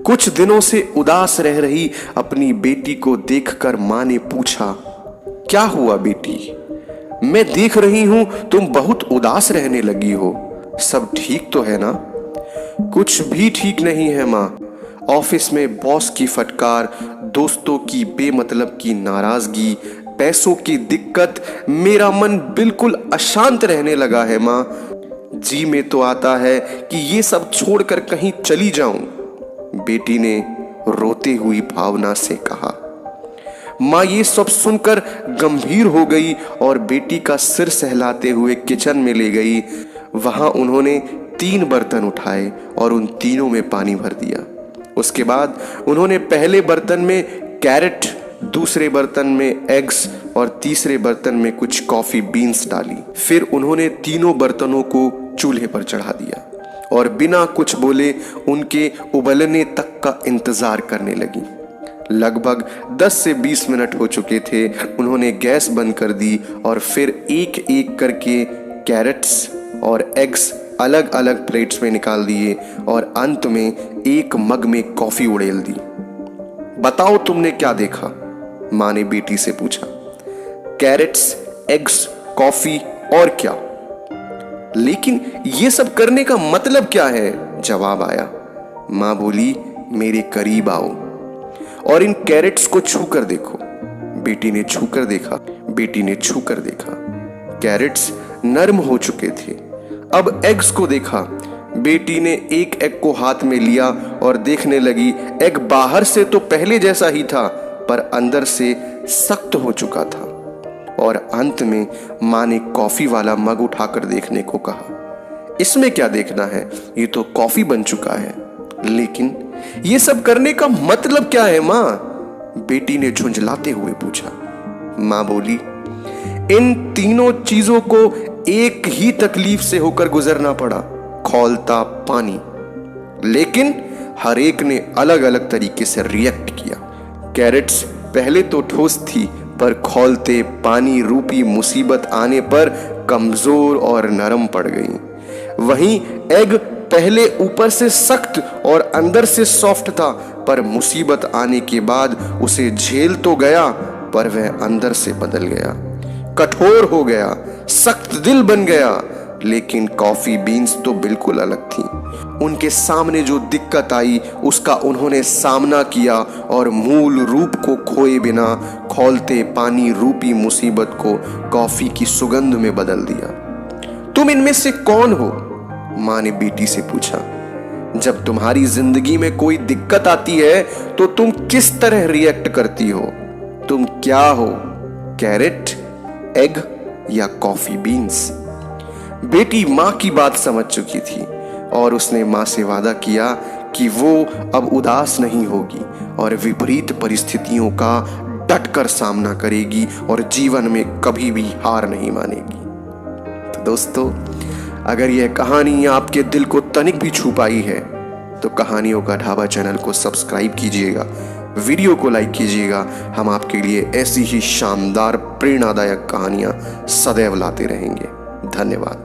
कुछ दिनों से उदास रह रही अपनी बेटी को देखकर मां ने पूछा, क्या हुआ बेटी? मैं देख रही हूं तुम बहुत उदास रहने लगी हो, सब ठीक तो है ना? कुछ भी ठीक नहीं है मां। ऑफिस में बॉस की फटकार, दोस्तों की बेमतलब की नाराजगी, पैसों की दिक्कत, मेरा मन बिल्कुल अशांत रहने लगा है मां। जी में तो आता है कि ये सब छोड़कर कहीं चली जाऊं, बेटी ने रोते हुई भावना से कहा। मां ये सब सुनकर गंभीर हो गई और बेटी का सिर सहलाते हुए किचन में ले गई। वहां उन्होंने 3 बर्तन उठाए और उन तीनों में पानी भर दिया। उसके बाद उन्होंने पहले बर्तन में कैरेट, दूसरे बर्तन में एग्स और तीसरे बर्तन में कुछ कॉफी बीन्स डाली। फिर उन्होंने तीनों बर्तनों को चूल्हे पर चढ़ा दिया और बिना कुछ बोले उनके उबलने तक का इंतजार करने लगी। लगभग 10 से 20 मिनट हो चुके थे। उन्होंने गैस बंद कर दी और फिर एक एक करके कैरेट्स और एग्स अलग अलग प्लेट्स में निकाल दिए और अंत में एक मग में कॉफी उड़ेल दी। बताओ तुमने क्या देखा? मां ने बेटी से पूछा। कैरेट्स, एग्स, कॉफी और क्या? लेकिन ये सब करने का मतलब क्या है? जवाब आया। मां बोली, मेरे करीब आओ और इन कैरेट्स को छू कर देखो। बेटी ने छू कर देखा। बेटी ने छू कर देखा। कैरेट्स नरम हो चुके थे। अब एग्स को देखा। बेटी ने एक एग को हाथ में लिया और देखने लगी। एग बाहर से तो पहले जैसा ही था पर अंदर से सख्त हो चुका था। और अंत में मां ने कॉफी वाला मग उठाकर देखने को कहा। इसमें क्या देखना है, ये तो कॉफी बन चुका है। लेकिन ये सब करने का मतलब क्या है मां? बेटी ने झुंझलाते हुए पूछा। मां बोली, इन तीनों चीजों को एक ही तकलीफ से होकर गुजरना पड़ा, खौलता पानी। लेकिन हर एक ने अलग अलग तरीके से रिएक्ट किया। कैरेट्स पहले तो ठोस थी पर खौलते पानी रूपी मुसीबत आने पर कमजोर और नरम पड़ गई। वहीं एग पहले ऊपर से सख्त और अंदर से सॉफ्ट था पर मुसीबत आने के बाद उसे झेल तो गया पर वह अंदर से बदल गया, कठोर हो गया, सख्त दिल बन गया। लेकिन कॉफी बीन्स तो बिल्कुल अलग थी। उनके सामने जो दिक्कत आई उसका उन्होंने सामना किया और मूल रूप को खोए बिना खौलते पानी रूपी मुसीबत को कॉफी की सुगंध में बदल दिया। तुम इनमें से कौन हो? मां ने बेटी से पूछा। जब तुम्हारी जिंदगी में कोई दिक्कत आती है तो तुम किस तरह रिएक्ट करती हो? तुम क्या हो, कैरेट, एग या कॉफी बीन्स? बेटी मां की बात समझ चुकी थी और उसने मां से वादा किया कि वो अब उदास नहीं होगी और विपरीत परिस्थितियों का डटकर सामना करेगी और जीवन में कभी भी हार नहीं मानेगी। तो दोस्तों, अगर यह कहानी आपके दिल को तनिक भी छू पाई है तो कहानियों का ढाबा चैनल को सब्सक्राइब कीजिएगा, वीडियो को लाइक कीजिएगा। हम आपके लिए ऐसी ही शानदार प्रेरणादायक कहानियां सदैव लाते रहेंगे। धन्यवाद।